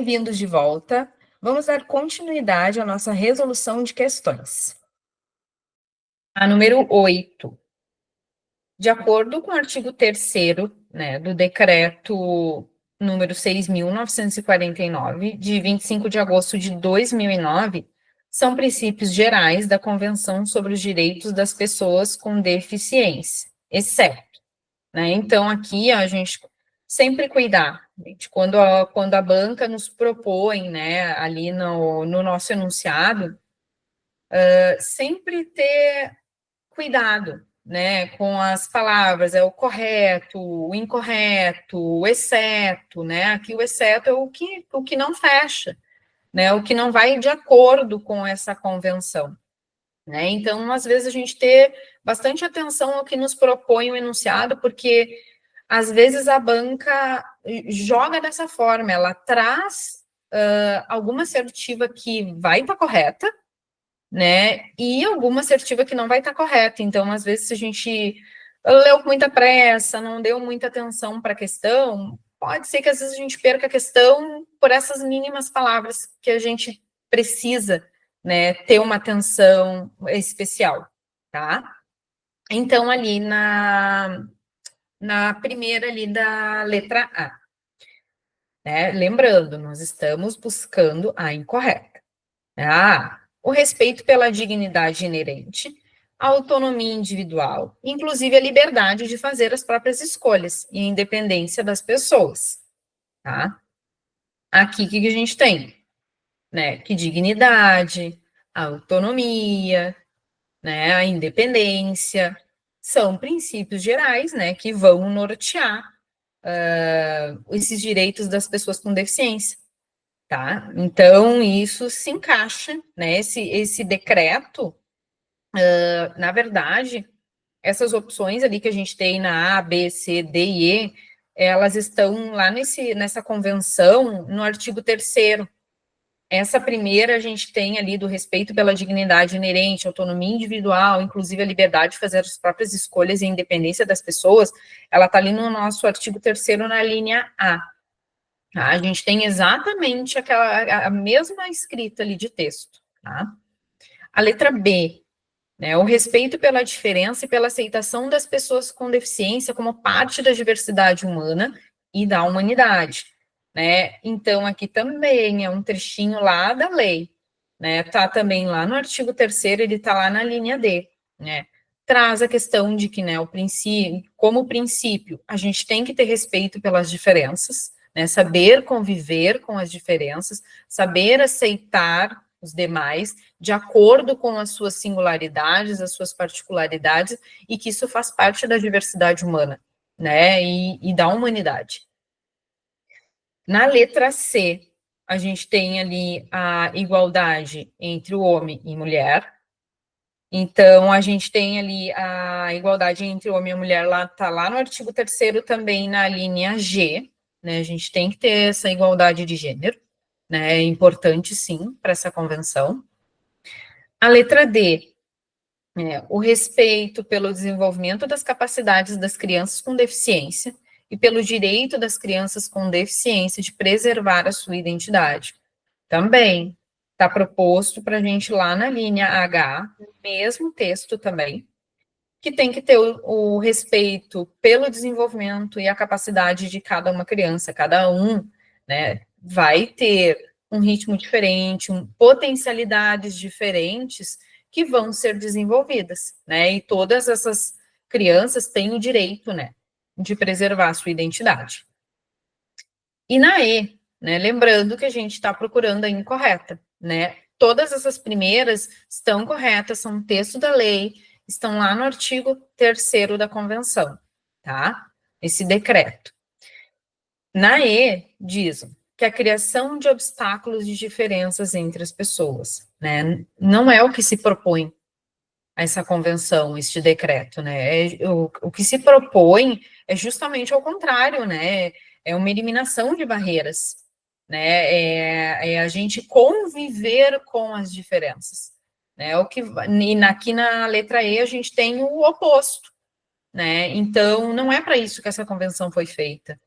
Bem-vindos de volta. Vamos dar continuidade à nossa resolução de questões. A número 8. De acordo com o artigo 3º, do decreto número 6.949, de 25 de agosto de 2009, são princípios gerais da Convenção sobre os Direitos das Pessoas com Deficiência, exceto, Então, aqui a gente sempre cuidar, gente, quando a banca nos propõe, ali no nosso enunciado, sempre ter cuidado, com as palavras, é o correto, o incorreto, o exceto, Aqui o exceto é o que não fecha, o que não vai de acordo com essa convenção, Então, às vezes, a gente ter bastante atenção ao que nos propõe o enunciado, porque às vezes a banca joga dessa forma, ela traz alguma assertiva que vai estar correta, e alguma assertiva que não vai estar correta. Então, às vezes, se a gente leu com muita pressa, não deu muita atenção para a questão, pode ser que às vezes a gente perca a questão por essas mínimas palavras que a gente precisa, ter uma atenção especial, tá? Então, ali na primeira ali da letra A, lembrando, nós estamos buscando a incorreta. O respeito pela dignidade inerente, a autonomia individual, inclusive a liberdade de fazer as próprias escolhas e a independência das pessoas, tá? Aqui, o que a gente tem? Que dignidade, a autonomia, a independência, são princípios gerais, que vão nortear esses direitos das pessoas com deficiência, tá? Então, isso se encaixa, esse decreto, na verdade, essas opções ali que a gente tem na A, B, C, D e E, elas estão lá nessa convenção, no artigo 3º. Essa primeira a gente tem ali do respeito pela dignidade inerente, autonomia individual, inclusive a liberdade de fazer as próprias escolhas e a independência das pessoas, ela está ali no nosso artigo 3º na linha A. Tá? A gente tem exatamente a mesma escrita ali de texto. Tá? A letra B, o respeito pela diferença e pela aceitação das pessoas com deficiência como parte da diversidade humana e da humanidade. Então, aqui também é um trechinho lá da lei, tá também lá no artigo 3º, ele tá lá na linha D, traz a questão de que, o princípio, como princípio, a gente tem que ter respeito pelas diferenças, saber conviver com as diferenças, saber aceitar os demais, de acordo com as suas singularidades, as suas particularidades, e que isso faz parte da diversidade humana, e da humanidade. Na letra C, a gente tem ali a igualdade entre o homem e mulher. Então, a gente tem ali a igualdade entre o homem e a mulher, tá lá no artigo 3º também na linha G, A gente tem que ter essa igualdade de gênero, É importante, sim, para essa convenção. A letra D, o respeito pelo desenvolvimento das capacidades das crianças com deficiência e pelo direito das crianças com deficiência de preservar a sua identidade. Também está proposto para a gente lá na linha H, mesmo texto também, que tem que ter o respeito pelo desenvolvimento e a capacidade de cada uma criança, cada um, vai ter um ritmo diferente, potencialidades diferentes que vão ser desenvolvidas, E todas essas crianças têm o direito, de preservar a sua identidade. E na E, lembrando que a gente está procurando a incorreta, Todas essas primeiras estão corretas, são texto da lei, estão lá no artigo 3º da convenção, tá? Esse decreto. Na E, diz que a criação de obstáculos de diferenças entre as pessoas, não é o que se propõe a essa convenção, este decreto, o que se propõe é justamente ao contrário, é uma eliminação de barreiras, é a gente conviver com as diferenças, e aqui na letra E a gente tem o oposto, então não é para isso que essa convenção foi feita,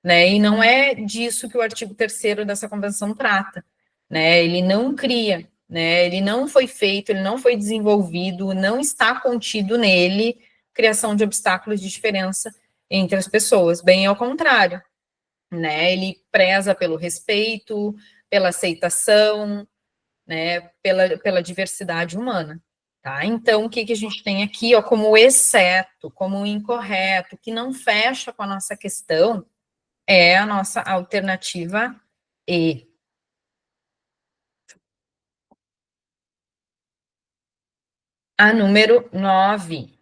né? E não é disso que o artigo 3º dessa convenção trata, né? Ele não cria, né? Ele não foi feito, ele não foi desenvolvido, não está contido nele criação de obstáculos de diferença entre as pessoas, bem ao contrário, né? Ele preza pelo respeito, pela aceitação, né? Pela diversidade humana. Tá? Então, o que a gente tem aqui, ó, como exceto, como incorreto, que não fecha com a nossa questão, é a nossa alternativa E. A número 9.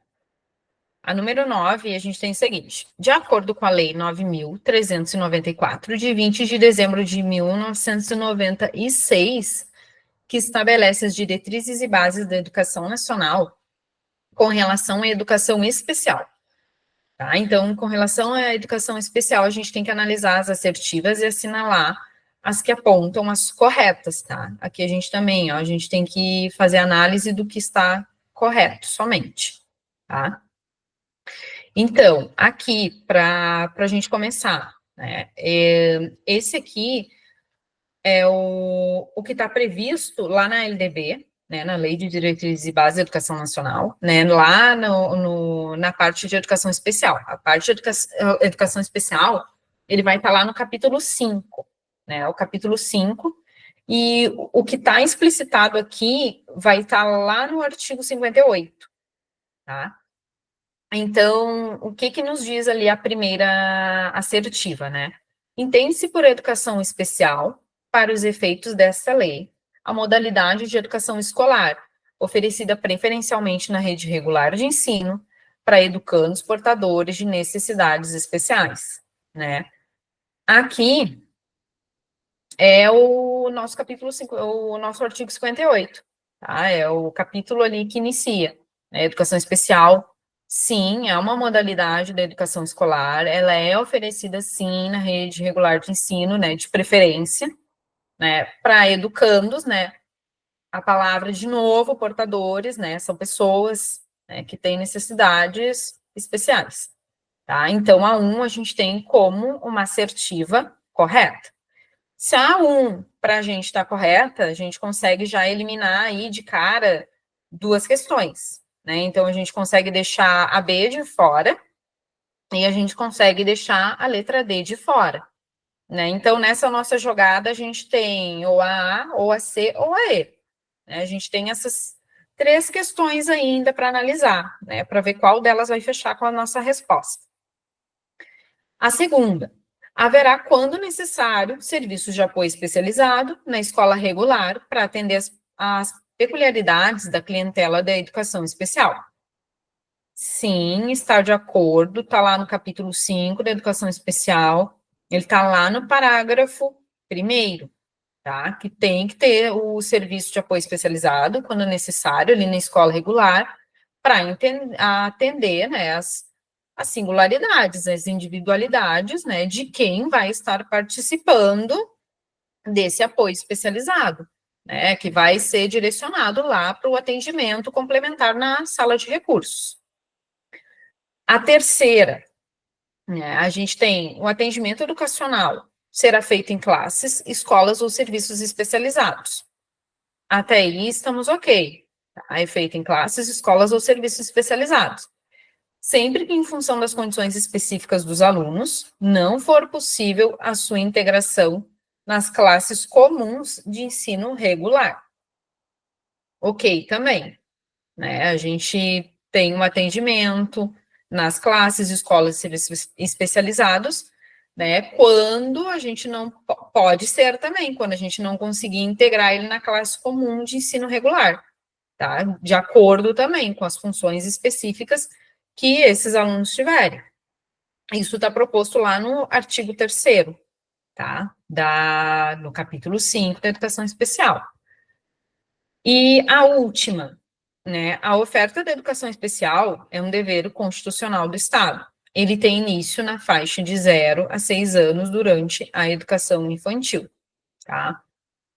A número 9, a gente tem o seguinte: de acordo com a Lei 9.394, de 20 de dezembro de 1996, que estabelece as diretrizes e bases da educação nacional com relação à educação especial. Tá? Então, com relação à educação especial, a gente tem que analisar as assertivas e assinalar as que apontam as corretas, tá? Aqui a gente também, ó, a gente tem que fazer análise do que está correto somente, tá? Então, aqui, para a gente começar, né, esse aqui é o que está previsto lá na LDB, né, na Lei de Diretrizes e Bases da Educação Nacional, né, lá na parte de educação especial. A parte de educação especial, ele vai estar lá no capítulo 5, né, o capítulo 5, e o que está explicitado aqui vai estar lá no artigo 58, tá? Então, o que nos diz ali a primeira assertiva, né? Entende-se por educação especial, para os efeitos desta lei, a modalidade de educação escolar, oferecida preferencialmente na rede regular de ensino, para educandos portadores de necessidades especiais, né? Aqui é o nosso capítulo 5, o nosso artigo 58, tá? É o capítulo ali que inicia, né? Educação especial, sim, é uma modalidade da educação escolar, ela é oferecida, sim, na rede regular de ensino, né, de preferência, né, para educandos, né, a palavra, de novo, portadores, né, são pessoas, né, que têm necessidades especiais, tá? Então, a 1 a gente tem como uma assertiva correta. Se a 1 para a gente está correta, a gente consegue já eliminar aí de cara 2 questões, né? Então, a gente consegue deixar a B de fora e a gente consegue deixar a letra D de fora, né? Então, nessa nossa jogada, a gente tem ou a A, ou a C, ou a E, né? A gente tem essas 3 questões ainda para analisar, né? Para ver qual delas vai fechar com a nossa resposta. A segunda, haverá, quando necessário, serviços de apoio especializado na escola regular para atender as peculiaridades da clientela da educação especial. Sim, está de acordo, está lá no capítulo 5 da educação especial, ele está lá no parágrafo 1º, tá? Que tem que ter o serviço de apoio especializado, quando necessário, ali na escola regular, para atender, né, as singularidades, as individualidades, né, de quem vai estar participando desse apoio especializado, né, que vai ser direcionado lá para o atendimento complementar na sala de recursos. A terceira, né, a gente tem o atendimento educacional, será feito em classes, escolas ou serviços especializados. Até aí estamos ok. Tá? É feito em classes, escolas ou serviços especializados. Sempre que, em função das condições específicas dos alunos, não for possível a sua integração nas classes comuns de ensino regular. Ok, também. Né? A gente tem um atendimento nas classes, escolas e serviços especializados, né? Quando a gente não pode ser também, quando a gente não conseguir integrar ele na classe comum de ensino regular, tá? De acordo também com as funções específicas que esses alunos tiverem. Isso está proposto lá no artigo 3º, tá? No capítulo 5 da educação especial. E a última, né? A oferta da educação especial é um dever constitucional do Estado. Ele tem início na faixa de 0 a 6 anos durante a educação infantil, tá?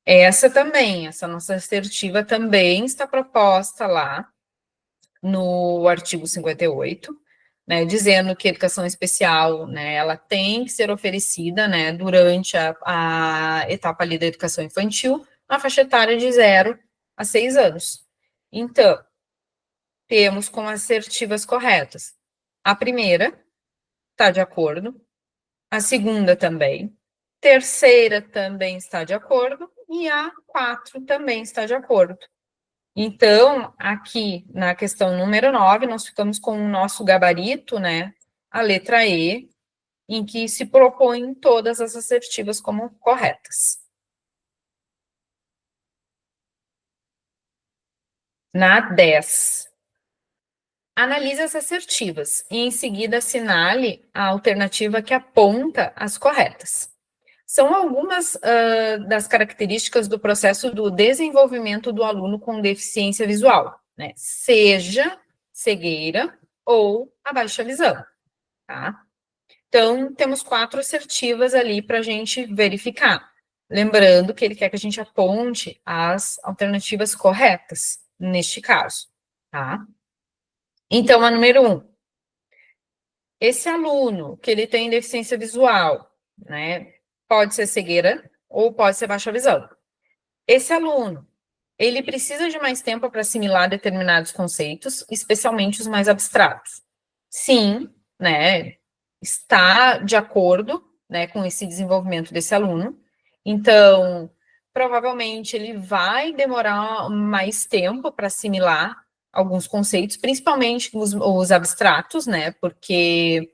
Essa também, essa nossa assertiva também está proposta lá no artigo 58, né, dizendo que a educação especial, né, ela tem que ser oferecida, né, durante a etapa ali da educação infantil, na faixa etária de 0 a 6 anos. Então, temos como assertivas corretas. A primeira está de acordo, a segunda também, terceira também está de acordo, e a 4 também está de acordo. Então, aqui na questão número 9, nós ficamos com o nosso gabarito, né, a letra E, em que se propõem todas as assertivas como corretas. Na 10, analise as assertivas e, em seguida, assinale a alternativa que aponta as corretas. São algumas das características do processo do desenvolvimento do aluno com deficiência visual, né? Seja cegueira ou a baixa visão, tá? Então, temos 4 assertivas ali para a gente verificar. Lembrando que ele quer que a gente aponte as alternativas corretas, neste caso, tá? Então, a número 1. Esse aluno que ele tem deficiência visual, né, pode ser cegueira ou pode ser baixa visão. Esse aluno, ele precisa de mais tempo para assimilar determinados conceitos, especialmente os mais abstratos. Sim, né, está de acordo, né, com esse desenvolvimento desse aluno. Então, provavelmente ele vai demorar mais tempo para assimilar alguns conceitos, principalmente os abstratos, né, porque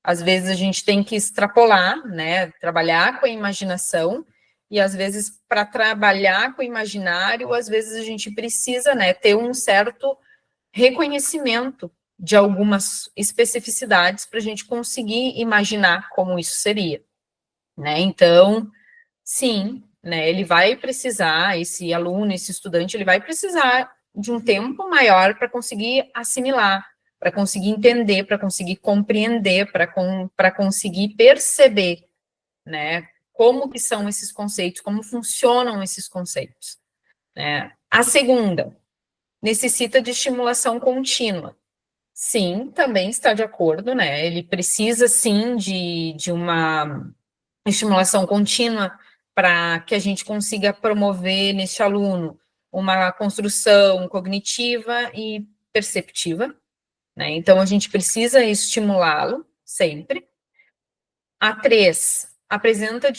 às vezes a gente tem que extrapolar, né, trabalhar com a imaginação, e às vezes para trabalhar com o imaginário, às vezes a gente precisa, né, ter um certo reconhecimento de algumas especificidades para a gente conseguir imaginar como isso seria, né? Então, sim, né, ele vai precisar, esse aluno, esse estudante, ele vai precisar de um tempo maior para conseguir assimilar, para conseguir entender, para conseguir compreender, para conseguir perceber, né, como que são esses conceitos, como funcionam esses conceitos, né? A segunda, necessita de estimulação contínua. Sim, também está de acordo, né? Ele precisa, sim, de uma estimulação contínua para que a gente consiga promover neste aluno uma construção cognitiva e perceptiva, né? Então, a gente precisa estimulá-lo sempre. A 3, apresenta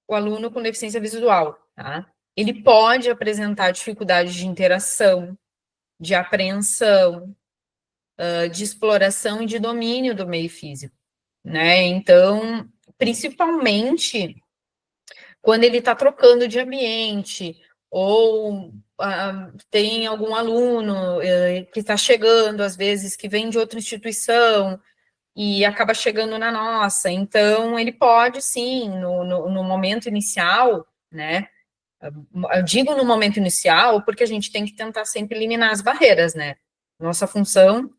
o aluno com deficiência visual, tá? Ele pode apresentar dificuldades de interação, de apreensão, de exploração e de domínio do meio físico, né? Então, principalmente quando ele está trocando de ambiente, ou tem algum aluno que está chegando, às vezes, que vem de outra instituição e acaba chegando na nossa. Então, ele pode, sim, no momento inicial, né? Eu digo no momento inicial porque a gente tem que tentar sempre eliminar as barreiras, né? Nossa função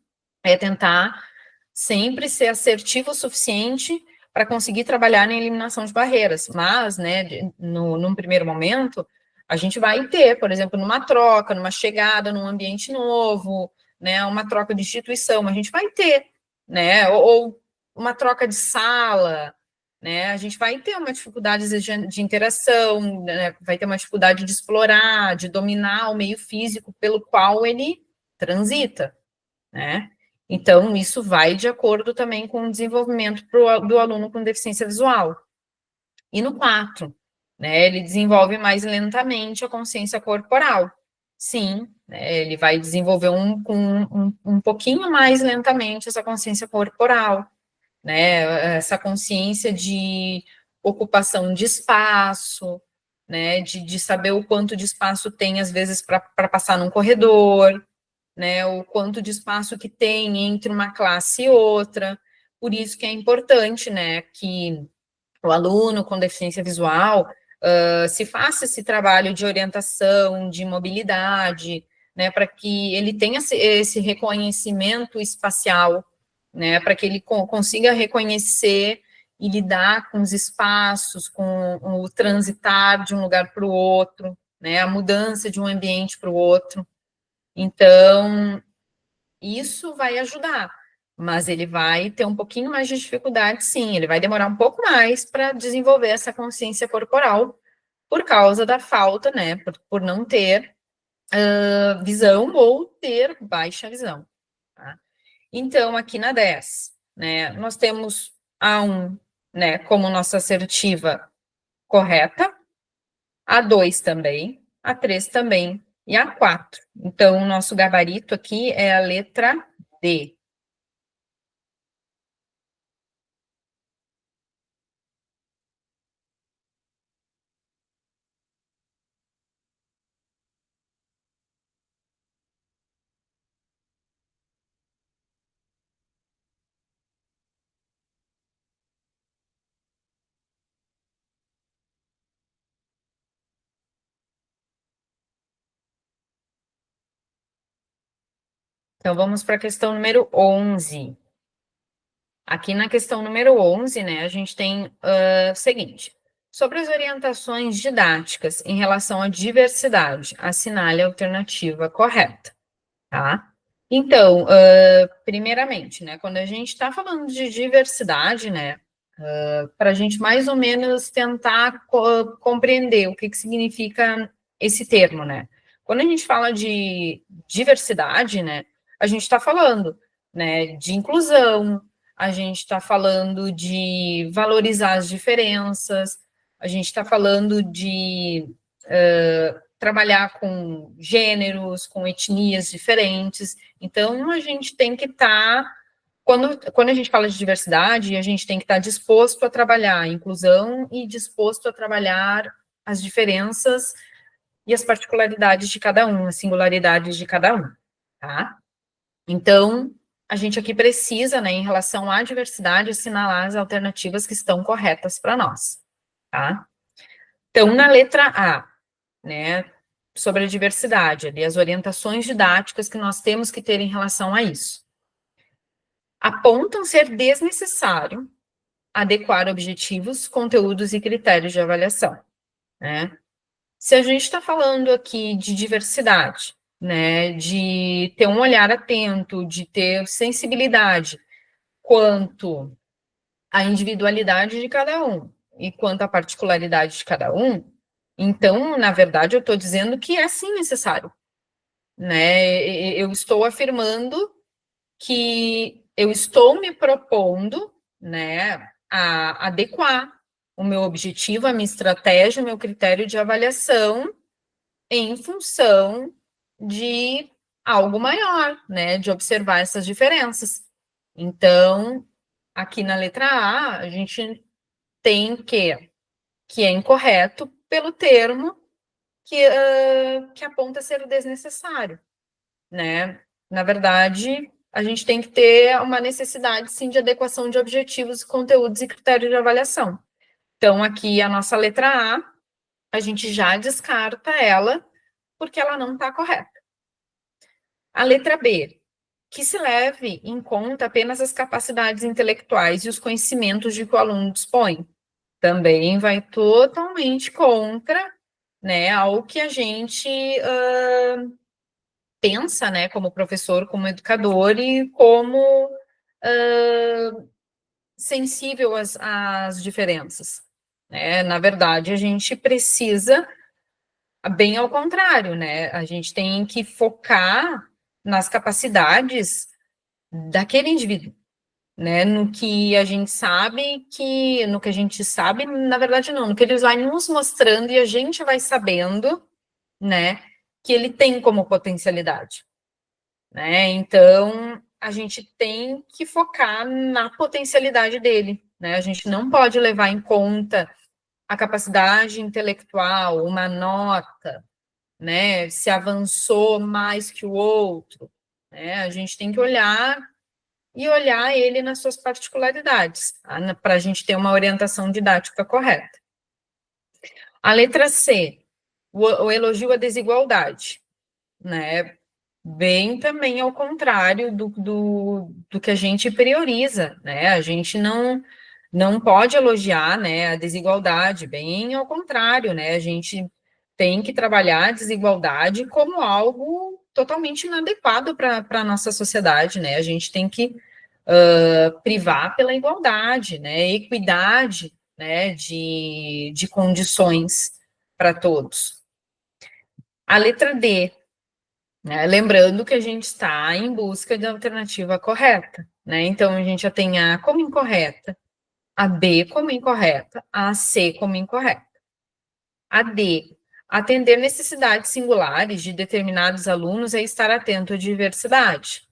é tentar sempre ser assertivo o suficiente para conseguir trabalhar na eliminação de barreiras, mas, né, num primeiro momento, a gente vai ter, por exemplo, numa troca, numa chegada, num ambiente novo, né, uma troca de instituição, a gente vai ter, né, ou uma troca de sala, né, a gente vai ter uma dificuldade de interação, né, vai ter uma dificuldade de explorar, de dominar o meio físico pelo qual ele transita, né? Então, isso vai de acordo também com o desenvolvimento do aluno com deficiência visual. E no 4, né, ele desenvolve mais lentamente a consciência corporal. Sim, né, ele vai desenvolver um pouquinho mais lentamente essa consciência corporal, né, essa consciência de ocupação de espaço, né, de saber o quanto de espaço tem, às vezes, para passar num corredor, né, o quanto de espaço que tem entre uma classe e outra. Por isso que é importante, né, que o aluno com deficiência visual se faça esse trabalho de orientação, de mobilidade, né, para que ele tenha esse reconhecimento espacial, né, para que ele consiga reconhecer e lidar com os espaços, com o transitar de um lugar para o outro, né, a mudança de um ambiente para o outro. Então, isso vai ajudar. mas ele vai ter um pouquinho mais de dificuldade, sim, ele vai demorar um pouco mais para desenvolver essa consciência corporal por causa da falta, né, por não ter visão ou ter baixa visão, tá? Então, aqui na 10, né, nós temos a 1, né, como nossa assertiva correta, a 2 também, a 3 também, e a 4. Então, o nosso gabarito aqui é a letra D. Então, vamos para a questão número 11. Aqui na questão número 11, né, a gente tem o seguinte. Sobre as orientações didáticas em relação à diversidade, assinale a alternativa correta, tá? Então, primeiramente, né, quando a gente está falando de diversidade, né, para a gente mais ou menos tentar compreender o que significa esse termo, né? Quando a gente fala de diversidade, né, a gente está falando, né, de inclusão, a gente está falando de valorizar as diferenças, a gente está falando de trabalhar com gêneros, com etnias diferentes. Então, a gente tem que estar quando a gente fala de diversidade, a gente tem que estar disposto a trabalhar a inclusão e disposto a trabalhar as diferenças e as particularidades de cada um, as singularidades de cada um, tá? Então, a gente aqui precisa, né, em relação à diversidade, assinalar as alternativas que estão corretas para nós, tá? Então, na letra A, né, sobre a diversidade, ali, as orientações didáticas que nós temos que ter em relação a isso. Apontam ser desnecessário adequar objetivos, conteúdos e critérios de avaliação, né? Se a gente está falando aqui de diversidade, né, de ter um olhar atento, de ter sensibilidade quanto à individualidade de cada um e quanto à particularidade de cada um, então, na verdade, eu estou dizendo que é sim necessário, né? Eu estou afirmando que eu estou me propondo, né, a adequar o meu objetivo, a minha estratégia, o meu critério de avaliação em função de algo maior, né, de observar essas diferenças. Então, aqui na letra A, a gente tem que é incorreto pelo termo que aponta ser o desnecessário, né? Na verdade, a gente tem que ter uma necessidade, sim, de adequação de objetivos, conteúdos e critérios de avaliação. Então, aqui a nossa letra a gente já descarta ela, porque ela não está correta. A letra B, que se leve em conta apenas as capacidades intelectuais e os conhecimentos de que o aluno dispõe. Também vai totalmente contra, né, ao que a gente pensa, né, como professor, como educador e como sensível às diferenças, né? Na verdade, a gente precisa, bem ao contrário, né? A gente tem que focar nas capacidades daquele indivíduo, né? No que a gente sabe no que a gente sabe, na verdade não, no que ele vai nos mostrando e a gente vai sabendo, né, que ele tem como potencialidade, né? Então, a gente tem que focar na potencialidade dele, né? A gente não pode levar em conta a capacidade intelectual, uma nota, né? Se avançou mais que o outro, né? A gente tem que olhar ele nas suas particularidades, tá? Para a gente ter uma orientação didática correta. A letra C, o elogio à desigualdade, né? Bem também ao contrário do que a gente prioriza, né? A gente não pode elogiar, né, a desigualdade, bem ao contrário, né? A gente tem que trabalhar a desigualdade como algo totalmente inadequado para a nossa sociedade, né? A gente tem que privar pela igualdade, né, equidade, né, de condições para todos. A letra D, né, lembrando que a gente está em busca de alternativa correta, né, então a gente já tem a como incorreta, a B como incorreta, a C como incorreta. A D, atender necessidades singulares de determinados alunos é estar atento à diversidade,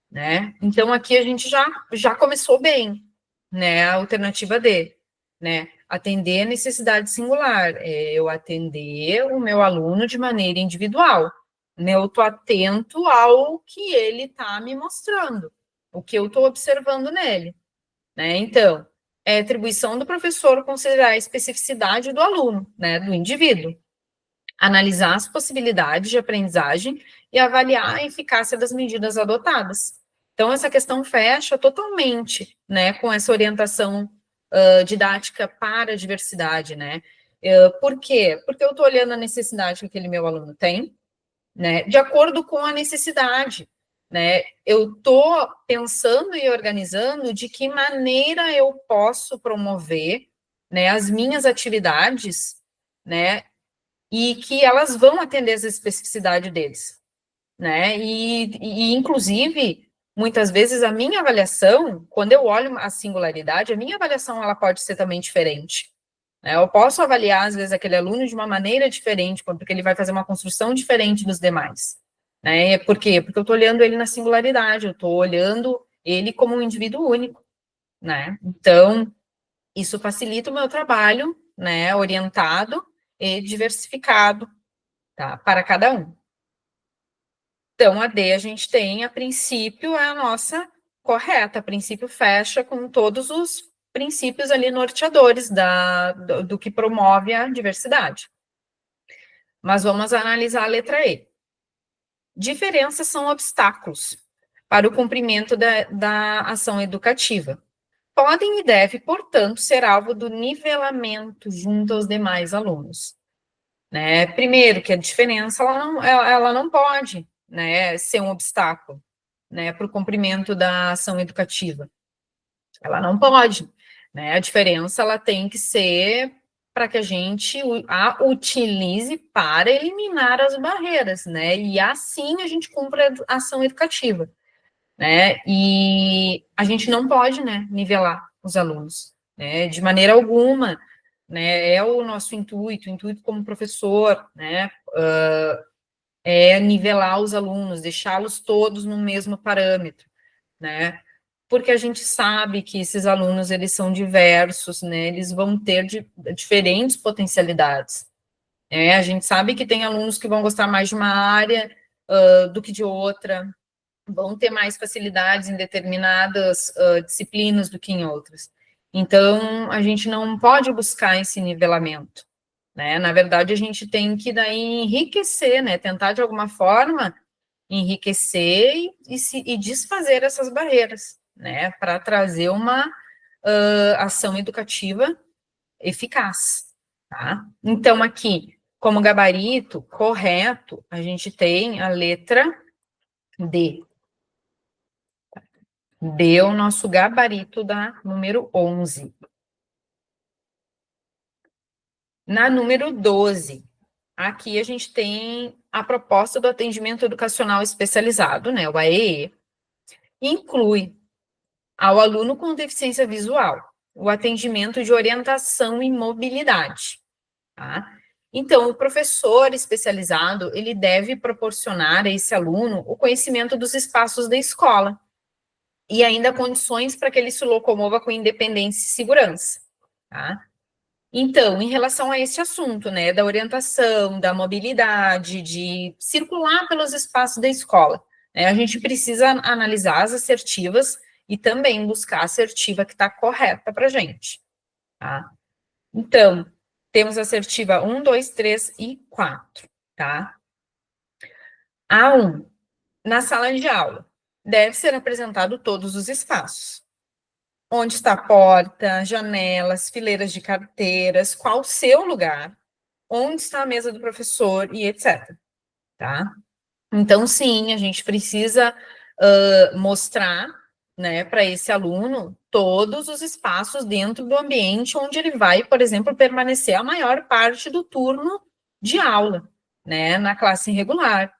né? Então, aqui a gente já começou bem, né? A alternativa D, né? Atender a necessidade singular, eu atender o meu aluno de maneira individual, né? Eu estou atento ao que ele está me mostrando, o que eu estou observando nele, né? Então, é atribuição do professor considerar a especificidade do aluno, né? Do indivíduo, analisar as possibilidades de aprendizagem e avaliar a eficácia das medidas adotadas. Então, essa questão fecha totalmente, né, com essa orientação didática para a diversidade, né? Por quê? Porque eu estou olhando a necessidade que aquele meu aluno tem, né, de acordo com a necessidade, né? Eu estou pensando e organizando de que maneira eu posso promover, né, as minhas atividades, né, e que elas vão atender as especificidades deles, né? E inclusive, muitas vezes a minha avaliação, quando eu olho a singularidade, a minha avaliação ela pode ser também diferente, né? Eu posso avaliar às vezes aquele aluno de uma maneira diferente, porque ele vai fazer uma construção diferente dos demais, né? Por quê? Porque eu estou olhando ele na singularidade, eu estou olhando ele como um indivíduo único, né? Então, isso facilita o meu trabalho, né? Orientado e diversificado, tá? Para cada um. Então, a D a gente tem, a princípio, é a nossa correta, a princípio fecha com todos os princípios ali norteadores do que promove a diversidade. Mas vamos analisar a letra E. Diferenças são obstáculos para o cumprimento da ação educativa. Podem e devem, portanto, ser alvo do nivelamento junto aos demais alunos. Né? Primeiro, que a diferença ela não pode, né, ser um obstáculo, né, para o cumprimento da ação educativa. Ela não pode, né? A diferença ela tem que ser para que a gente a utilize para eliminar as barreiras, né? E assim a gente cumpra a ação educativa, né? E a gente não pode, né, nivelar os alunos, né? De maneira alguma, né? É o nosso intuito como professor, né? É nivelar os alunos, deixá-los todos no mesmo parâmetro, né? Porque a gente sabe que esses alunos, eles são diversos, né? Eles vão ter diferentes potencialidades. Né? A gente sabe que tem alunos que vão gostar mais de uma área do que de outra, vão ter mais facilidades em determinadas disciplinas do que em outras. Então, a gente não pode buscar esse nivelamento, né? Na verdade, a gente tem que daí enriquecer, né? Tentar de alguma forma enriquecer e desfazer essas barreiras, né? Para trazer uma ação educativa eficaz, tá? Então, aqui, como gabarito correto, a gente tem a letra D. D é o nosso gabarito da número 11. Na número 12, aqui a gente tem a proposta do atendimento educacional especializado, né, o AEE, inclui ao aluno com deficiência visual o atendimento de orientação e mobilidade, tá? Então, o professor especializado, ele deve proporcionar a esse aluno o conhecimento dos espaços da escola e ainda condições para que ele se locomova com independência e segurança, tá? Então, em relação a esse assunto, né, da orientação, da mobilidade, de circular pelos espaços da escola, né, a gente precisa analisar as assertivas e também buscar a assertiva que está correta para a gente, tá? Então, temos a assertiva 1, 2, 3 e 4, tá? A1, na sala de aula, deve ser apresentado todos os espaços. Onde está a porta, janelas, fileiras de carteiras, qual o seu lugar, onde está a mesa do professor e etc. Tá? Então, sim, a gente precisa mostrar, né, para esse aluno, todos os espaços dentro do ambiente onde ele vai, por exemplo, permanecer a maior parte do turno de aula, né, na classe regular,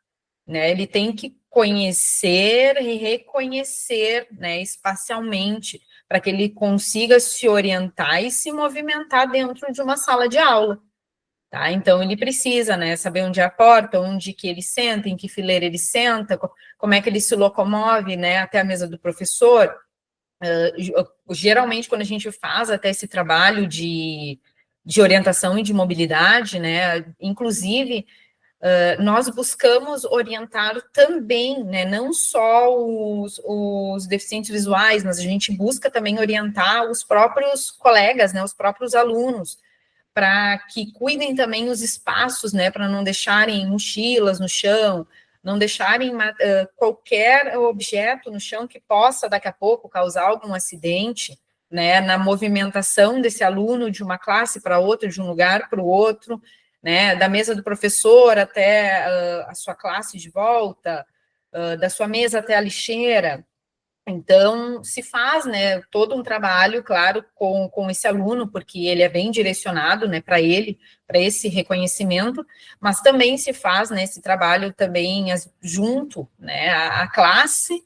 né, ele tem que conhecer e reconhecer, né, espacialmente, para que ele consiga se orientar e se movimentar dentro de uma sala de aula. Tá? Então, ele precisa, né, saber onde é a porta, onde que ele senta, em que fileira ele senta, como é que ele se locomove, né, até a mesa do professor. Geralmente, quando a gente faz até esse trabalho de orientação e de mobilidade, né, inclusive, nós buscamos orientar também, né, não só os deficientes visuais, mas a gente busca também orientar os próprios colegas, né, os próprios alunos, para que cuidem também os espaços, né, para não deixarem mochilas no chão, não deixarem qualquer objeto no chão que possa, daqui a pouco, causar algum acidente, né, na movimentação desse aluno de uma classe para outra, de um lugar para o outro, né, da mesa do professor até a sua classe de volta, da sua mesa até a lixeira. Então, se faz, né, todo um trabalho, claro, com esse aluno, porque ele é bem direcionado, né, para ele, para esse reconhecimento, mas também se faz, né, esse trabalho também junto, né, à classe,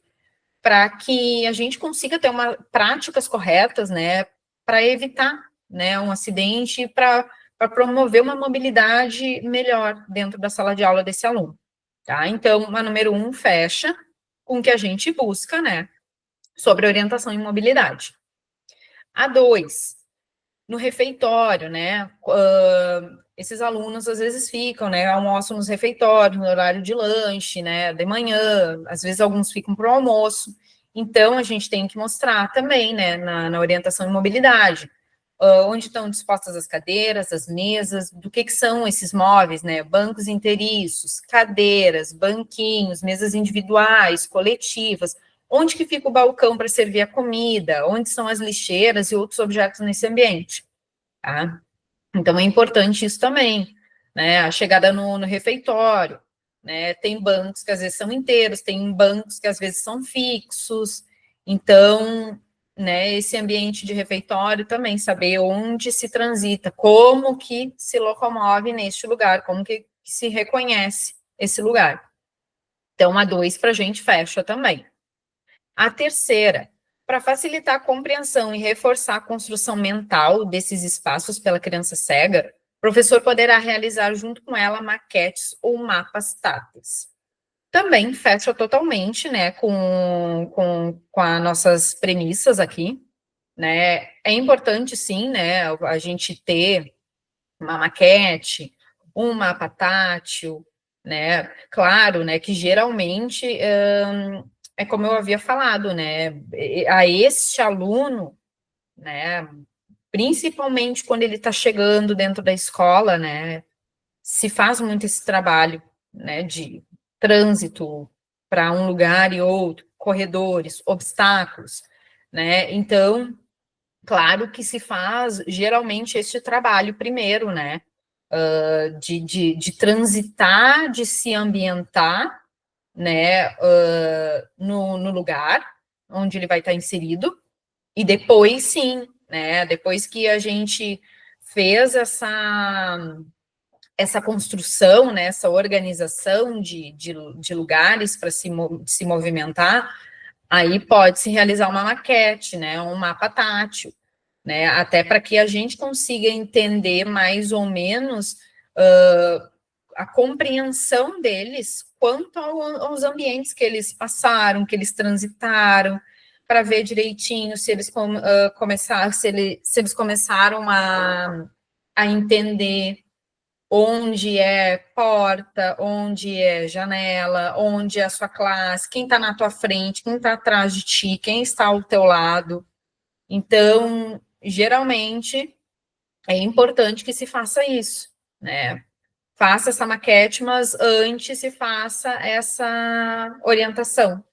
para que a gente consiga ter práticas corretas, né, para evitar, né, um acidente, para promover uma mobilidade melhor dentro da sala de aula desse aluno, tá? Então, a número 1 fecha com o que a gente busca, né, sobre orientação e mobilidade. A 2, no refeitório, né, esses alunos às vezes ficam, né, almoçam nos refeitórios, no horário de lanche, né, de manhã, às vezes alguns ficam para o almoço, então a gente tem que mostrar também, né, na orientação e mobilidade, onde estão dispostas as cadeiras, as mesas, do que são esses móveis, né, bancos inteiriços, cadeiras, banquinhos, mesas individuais, coletivas, onde que fica o balcão para servir a comida, onde são as lixeiras e outros objetos nesse ambiente, tá? Então, é importante isso também, né, a chegada no refeitório, né, tem bancos que às vezes são inteiros, tem bancos que às vezes são fixos, então, né, esse ambiente de refeitório também, saber onde se transita, como que se locomove neste lugar, como que se reconhece esse lugar. Então, a 2 para a gente fecha também. A terceira, para facilitar a compreensão e reforçar a construção mental desses espaços pela criança cega, o professor poderá realizar junto com ela maquetes ou mapas táteis. Também fecha totalmente, né, com as nossas premissas aqui, né, é importante sim, né, a gente ter uma maquete, um mapa tátil, né, claro, né, que geralmente é como eu havia falado, né, a este aluno, né, principalmente quando ele está chegando dentro da escola, né, se faz muito esse trabalho, né, de trânsito para um lugar e outro, corredores, obstáculos, né, então, claro que se faz geralmente este trabalho primeiro, né, de transitar, de se ambientar, né, no lugar onde ele vai estar inserido, e depois sim, né, depois que a gente fez essa construção, né, essa organização de lugares para se movimentar, aí pode-se realizar uma maquete, né, um mapa tátil, né, até para que a gente consiga entender mais ou menos a compreensão deles quanto aos ambientes que eles passaram, que eles transitaram, para ver direitinho se eles começaram, se eles começaram a entender onde é porta, onde é janela, onde é a sua classe, quem está na tua frente, quem está atrás de ti, quem está ao teu lado. Então, geralmente, é importante que se faça isso, né? Faça essa maquete, mas antes se faça essa orientação,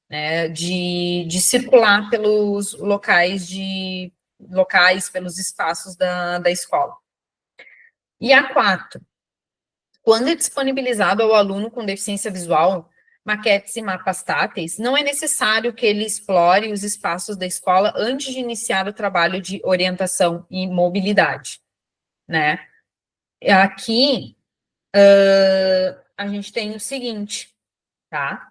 né? De circular pelos locais, pelos espaços da escola. E a 4, quando é disponibilizado ao aluno com deficiência visual maquetes e mapas táteis, não é necessário que ele explore os espaços da escola antes de iniciar o trabalho de orientação e mobilidade, né? Aqui, a gente tem o seguinte, tá?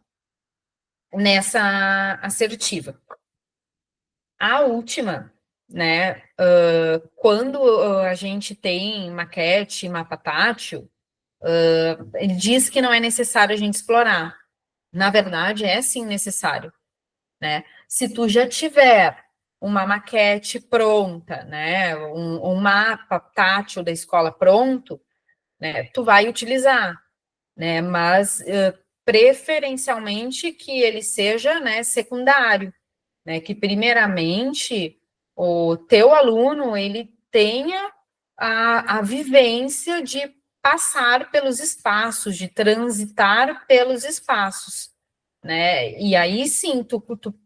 Nessa assertiva. A última, né, quando a gente tem maquete, mapa tátil, ele diz que não é necessário a gente explorar. Na verdade, é sim necessário, né? Se tu já tiver uma maquete pronta, né, um mapa tátil da escola pronto, né, tu vai utilizar, né, mas preferencialmente que ele seja, né, secundário, né, que primeiramente o teu aluno ele tenha a vivência de passar pelos espaços, de transitar pelos espaços, né, e aí sim, tu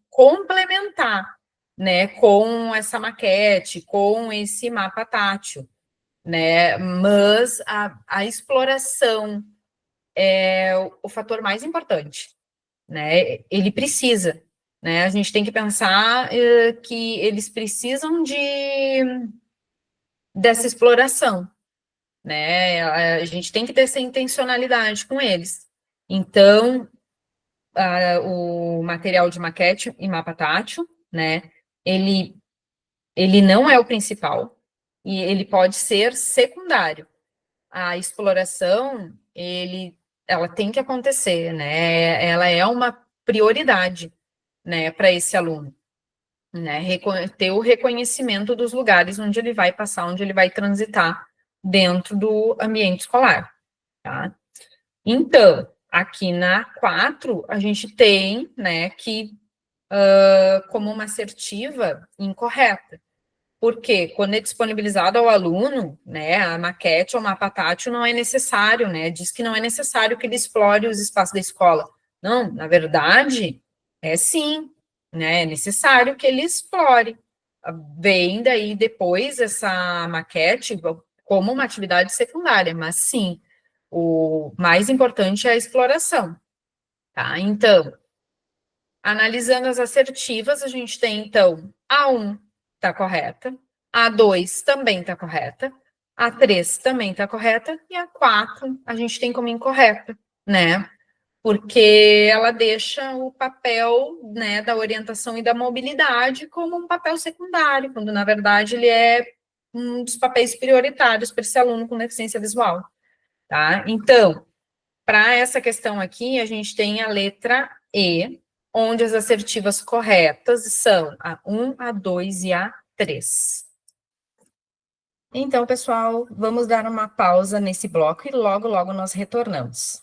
complementar, né, com essa maquete, com esse mapa tátil, né, mas a exploração é o fator mais importante, né, ele precisa, né, a gente tem que pensar que eles precisam dessa exploração, né, a gente tem que ter essa intencionalidade com eles. Então, o material de maquete e mapa tátil, né, ele não é o principal, e ele pode ser secundário. A exploração, ela tem que acontecer, né? Ela é uma prioridade, né, para esse aluno, né? Ter o reconhecimento dos lugares onde ele vai passar, onde ele vai transitar dentro do ambiente escolar, tá? Então, aqui na 4, a gente tem, né, que como uma assertiva incorreta. Porque quando é disponibilizado ao aluno, né, a maquete ou mapa tátil não é necessário, né, diz que não é necessário que ele explore os espaços da escola. Não, na verdade, é sim, né, é necessário que ele explore. Vem daí depois essa maquete como uma atividade secundária, mas sim, o mais importante é a exploração, tá? Então, analisando as assertivas, a gente tem, então, A1 está correta, A2 também está correta, A3 também está correta, e a 4 a gente tem como incorreta, né? Porque ela deixa o papel, né, da orientação e da mobilidade como um papel secundário, quando, na verdade, ele é um dos papéis prioritários para esse aluno com deficiência visual, tá? Então, para essa questão aqui, a gente tem a letra E, onde as assertivas corretas são a 1, a 2 e a 3. Então, pessoal, vamos dar uma pausa nesse bloco e logo, logo nós retornamos.